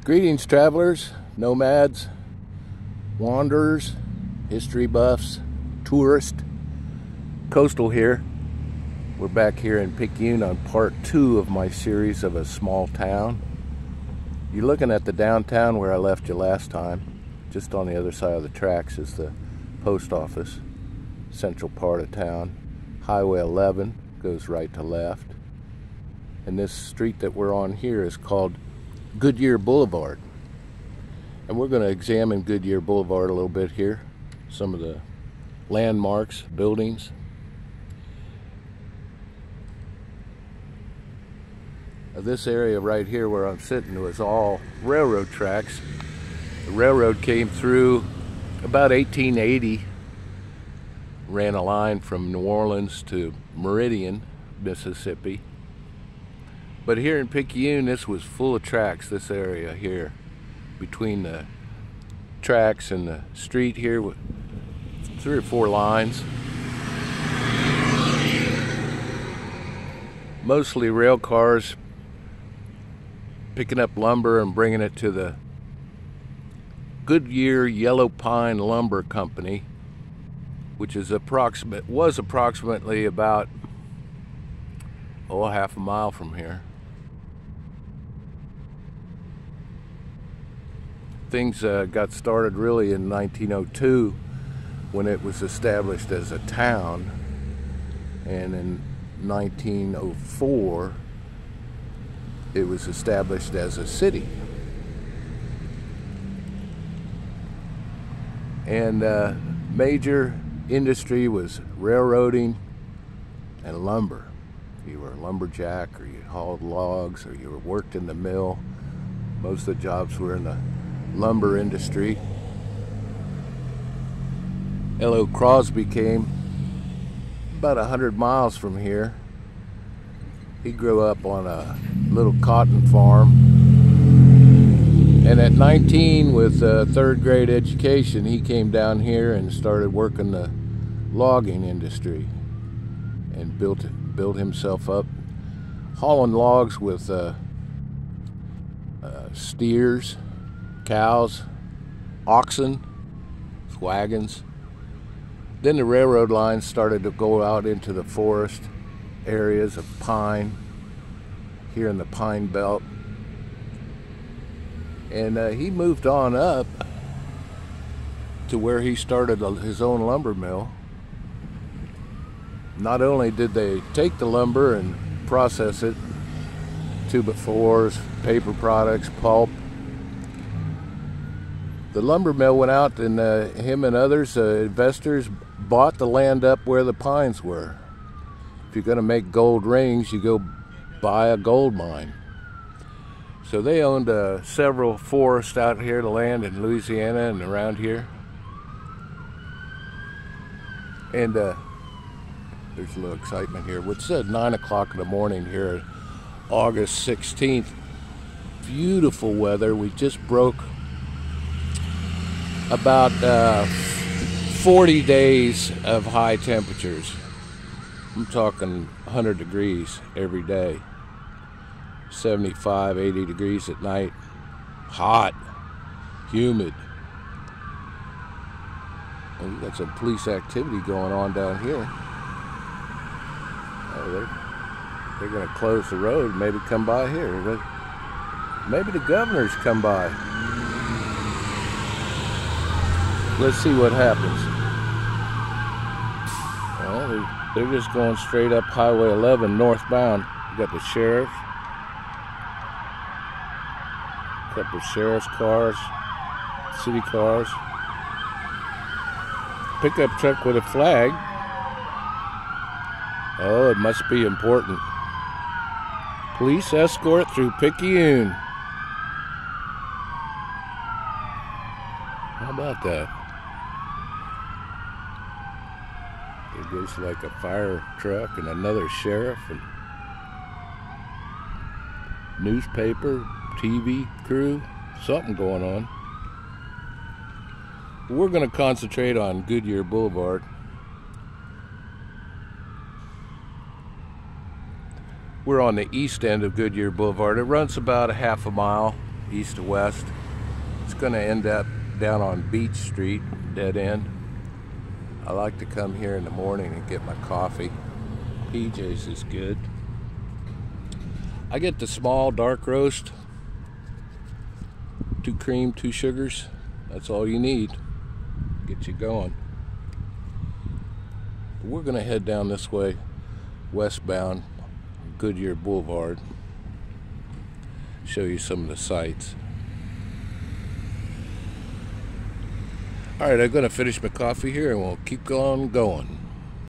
Greetings, travelers, nomads, wanderers, history buffs, tourists, coastal here. We're back here in Picayune on part 2 of my series of a small town. You're looking at the downtown where I left you last time. Just on the other side of the tracks is the post office, central part of town. Highway 11 goes right to left. And this street that we're on here is called Goodyear Boulevard. And we're going to examine Goodyear Boulevard a little bit here. Some of the landmarks, buildings. This area right here where I'm sitting was all railroad tracks. The railroad came through about 1880, ran a line from New Orleans to Meridian, Mississippi. But here in Picayune, this was full of tracks, this area here. Between the tracks and the street here, with 3 or 4 lines. Mostly rail cars picking up lumber and bringing it to the Goodyear Yellow Pine Lumber Company, which is was approximately about half a mile from here. Things got started really in 1902 when it was established as a town, and in 1904 it was established as a city. And major industry was railroading and lumber. If you were a lumberjack, or you hauled logs, or you worked in the mill, most of the jobs were in the lumber industry. L.O. Crosby came about 100 miles from here. He grew up on a little cotton farm, and at 19, with a 3rd grade education, he came down here and started working the logging industry and built himself up, hauling logs with steers, cows, oxen, wagons. Then the railroad lines started to go out into the forest areas of pine, here in the Pine Belt. And he moved on up to where he started his own lumber mill. Not only did they take the lumber and process it, 2x4s, paper products, pulp. The lumber mill went out, and him and others, investors, bought the land up where the pines were. If you're going to make gold rings, you go buy a gold mine. So they owned several forests out here, the land in Louisiana and around here. And there's a little excitement here. It's 9 o'clock in the morning here, August 16th. Beautiful weather. We just broke about 40 days of high temperatures. I'm talking 100 degrees every day. 75, 80 degrees at night. Hot, humid. Well, we got some police activity going on down here. Oh, they're going to close the road, maybe come by here. Maybe the governor's come by. Let's see what happens. Well, they're just going straight up Highway 11 northbound. You got the sheriff, a couple of sheriff's cars, city cars, pickup truck with a flag. Oh, it must be important. Police escort through Picayune. How about that? There goes like a fire truck and another sheriff and newspaper, TV crew, something going on. We're going to concentrate on Goodyear Boulevard. We're on the east end of Goodyear Boulevard. It runs about a half a mile east to west. It's going to end up down on Beach Street, dead end. I like to come here in the morning and get my coffee. PJ's is good. I get the small dark roast, 2 cream, 2 sugars. That's all you need. Get you going. We're gonna head down this way, westbound, Goodyear Boulevard. Show you some of the sights. All right, I'm gonna finish my coffee here and we'll keep on going.